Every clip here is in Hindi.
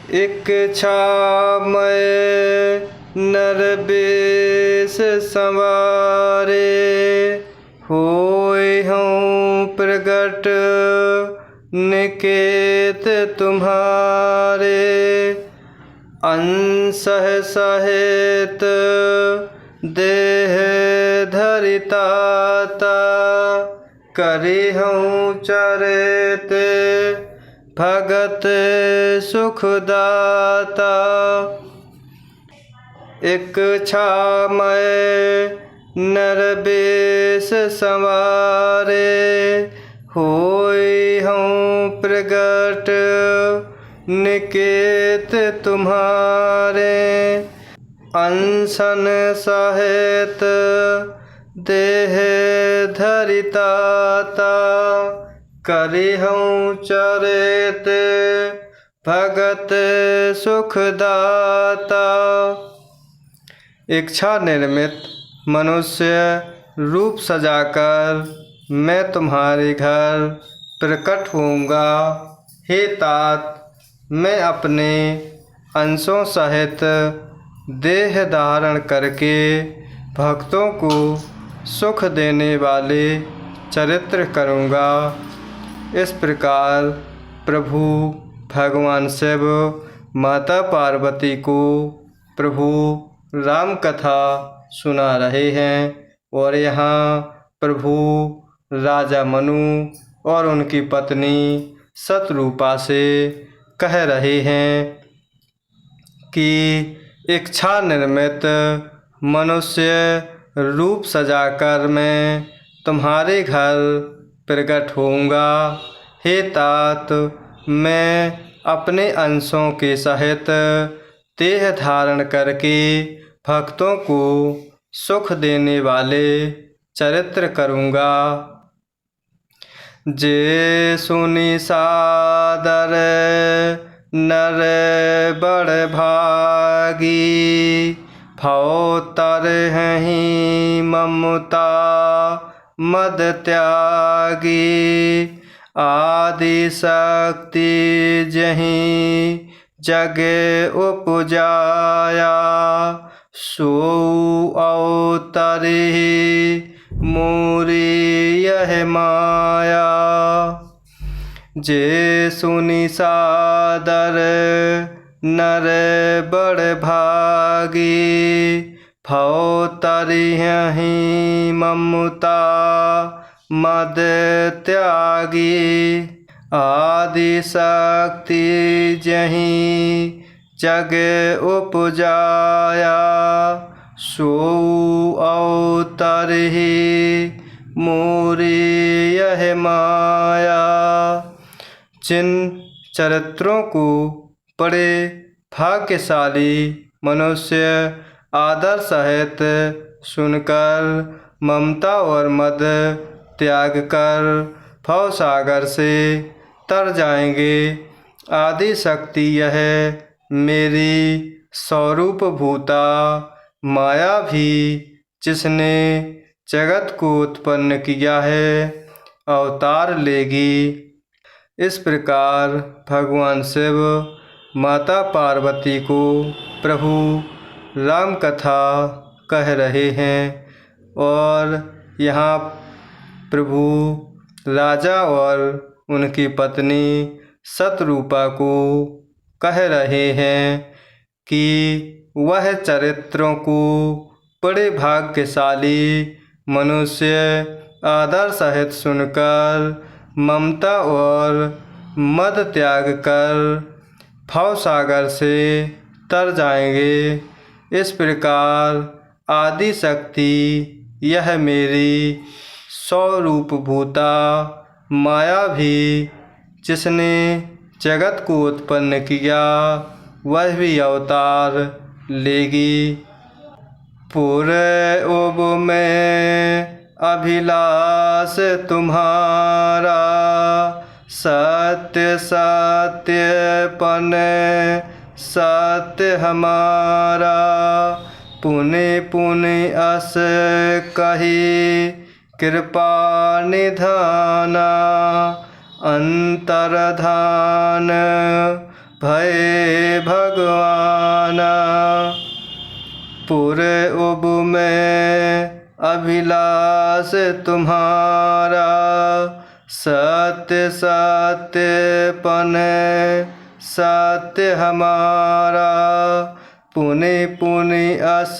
इच्छा मैं नर बेस संवारे, होय हूँ प्रगट निकेत तुम्हारे। अंसह सहित देह धरिताता, करी हूँ चरित भगत सुखदाता। इच्छा मैं नर बेस संवारे, होय हूँ प्रगट निकेत तुम्हारे। अनशन सहित देह धरिताता, करी हूँ चरित भगत सुखदाता। इच्छा निर्मित मनुष्य रूप सजाकर मैं तुम्हारे घर प्रकट होऊंगा। हे तात, मैं अपने अंशों सहित देह धारण करके भक्तों को सुख देने वाले चरित्र करूँगा। इस प्रकार प्रभु भगवान शिव माता पार्वती को प्रभु राम कथा सुना रहे हैं। और यहाँ प्रभु राजा मनु और उनकी पत्नी शतरूपा से कह रहे हैं कि इच्छा निर्मित मनुष्य रूप सजाकर मैं तुम्हारे घर प्रकट होऊंगा। हे तात, मैं अपने अंशों के सहित देह धारण करके भक्तों को सुख देने वाले चरित्र करूँगा। जे सुनि सादर नर बड़ भागी, भव तरहि ममता मद त्यागी। आदि शक्ति जहीं जग उपजाया, सो अवतरि मूरी यह माया। जे सुनि सादर नर बड़ भागी, भव तरहि ममता मद त्यागी। आदि शक्ति जहीं जग उपजाया, सो अवतरि मूरी यह माया। जिन चरित्रों को बड़े भाग्यशाली मनुष्य आदर सहित सुनकर ममता और मद त्याग कर भव सागर से तर जाएंगे। आदि शक्ति यह मेरी स्वरूप भूता माया भी, जिसने जगत को उत्पन्न किया है, अवतार लेगी। इस प्रकार भगवान शिव माता पार्वती को प्रभु राम कथा कह रहे हैं। और यहाँ प्रभु राजा और उनकी पत्नी शतरूपा को कह रहे हैं कि वह चरित्रों को बड़े भाग्यशाली मनुष्य आदर सहित सुनकर ममता और मद त्याग कर भव सागर से तर जाएंगे। इस प्रकार आदि शक्ति यह मेरी स्वरूप भूता माया भी, जिसने जगत को उत्पन्न किया, वह भी अवतार लेगी। पूरे उब में अभिलाष तुम्हारा, सत्य सत्यपन सत्य हमारा। पुनि पुनि अस कही कृपा निधाना, अंतरधान भये भगवान। पूरे उब में अभिलाष तुम्हारा, सत्य सत्यपन सत्य हमारा। पुनि पुनि अस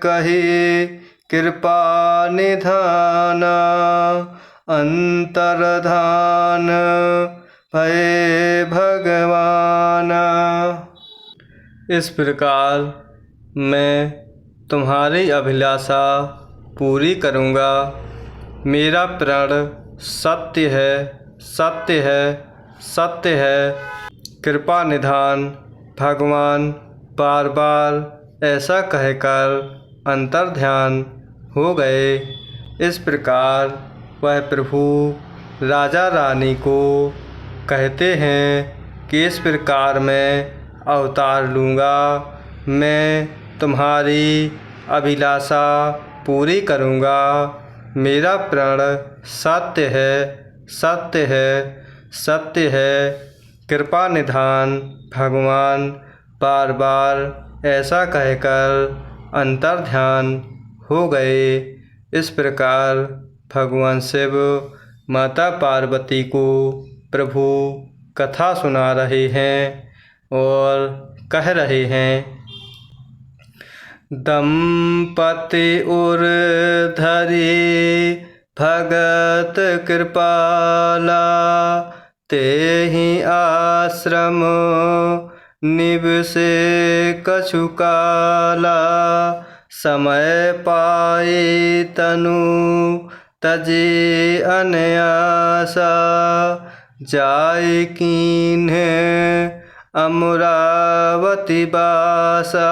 कही कृपा निधान, अंतर्धान भये भगवान। इस प्रकार मैं तुम्हारी अभिलाषा पूरी करूँगा। मेरा प्रण सत्य है, सत्य है, सत्य है। कृपा निधान भगवान बार बार ऐसा कहकर अंतर्ध्यान हो गए। इस प्रकार वह प्रभु राजा रानी को कहते हैं कि इस प्रकार मैं अवतार लूँगा, मैं तुम्हारी अभिलाषा पूरी करूँगा। मेरा प्रण सत्य है, सत्य है, सत्य है। कृपा निधान भगवान बार बार ऐसा कहकर अंतर्ध्यान हो गए। इस प्रकार भगवान शिव माता पार्वती को प्रभु कथा सुना रहे हैं और कह रहे हैं। दंपति उर धरी भगत कृपाला, तेहि आश्रम निवसे कछु काला। समय पाए तनु तजे अनयासा, जाय कीन्ह अमरावती बासा।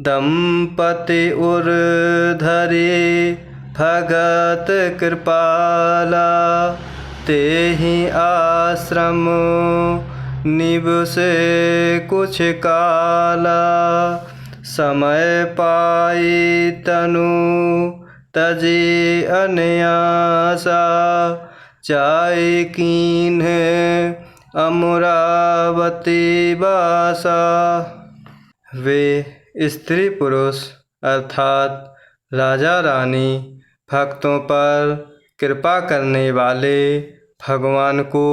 दंपति उर धरे भगत कृपाला, तेहि आश्रम निवसे कुछ काला। समय पाए तनु तजे अनयासा, जाय कीन्ह अमरावती बासा। वे स्त्री पुरुष अर्थात राजा रानी भक्तों पर कृपा करने वाले भगवान को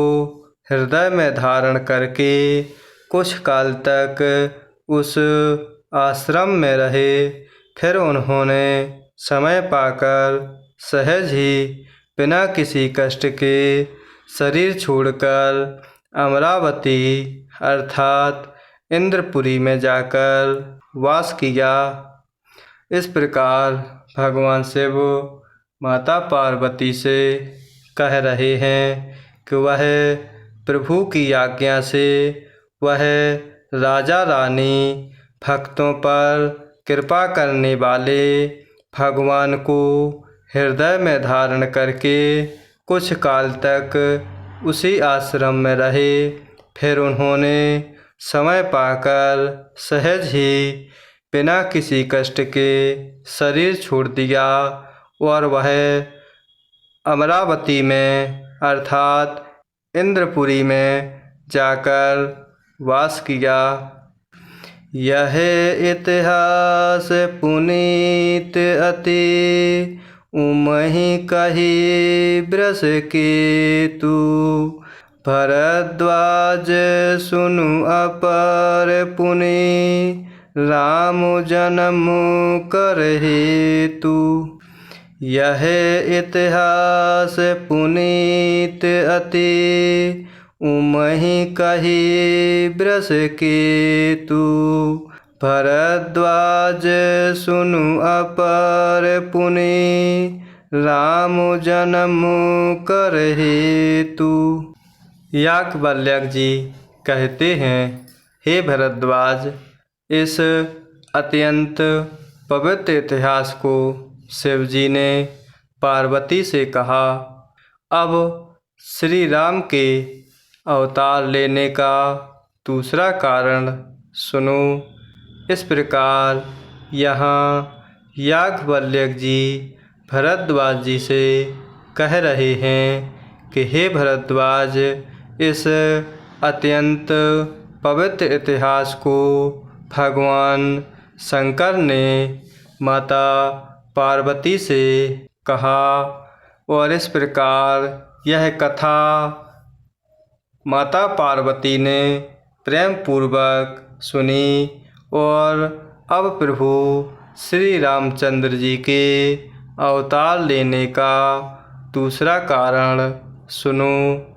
हृदय में धारण करके कुछ काल तक उस आश्रम में रहे। फिर उन्होंने समय पाकर सहज ही बिना किसी कष्ट के शरीर छोड़कर अमरावती अर्थात इंद्रपुरी में जाकर वास किया। इस प्रकार भगवान शिव माता पार्वती से कह रहे हैं कि वह प्रभु की आज्ञा से वह राजा रानी भक्तों पर कृपा करने वाले भगवान को हृदय में धारण करके कुछ काल तक उसी आश्रम में रहे। फिर उन्होंने समय पाकर सहज ही बिना किसी कष्ट के शरीर छोड़ दिया और वह अमरावती में अर्थात इंद्रपुरी में जाकर वास किया। यह इतिहास पुनीत अति, उमहि कही वृष केतु। भरद्वाज सुनु अपर पुनि, राम जन्म कर हेतु। यह इतिहास पुनीत अति, उमहि कही वृष केतु। भरद्वाज सुनु अपर पुनि, राम जन्म कर हेतु। याज्ञवल्क्य जी कहते हैं, हे भरद्वाज, इस अत्यंत पवित्र इतिहास को शिवजी ने पार्वती से कहा। अब श्री राम के अवतार लेने का दूसरा कारण सुनो। इस प्रकार यहाँ याज्ञवल्क्य जी भरद्वाज जी से कह रहे हैं कि हे भरद्वाज, इस अत्यंत पवित्र इतिहास को भगवान शंकर ने माता पार्वती से कहा और इस प्रकार यह कथा माता पार्वती ने प्रेम पूर्वक सुनी। और अब प्रभु श्री रामचंद्र जी के अवतार लेने का दूसरा कारण सुनो।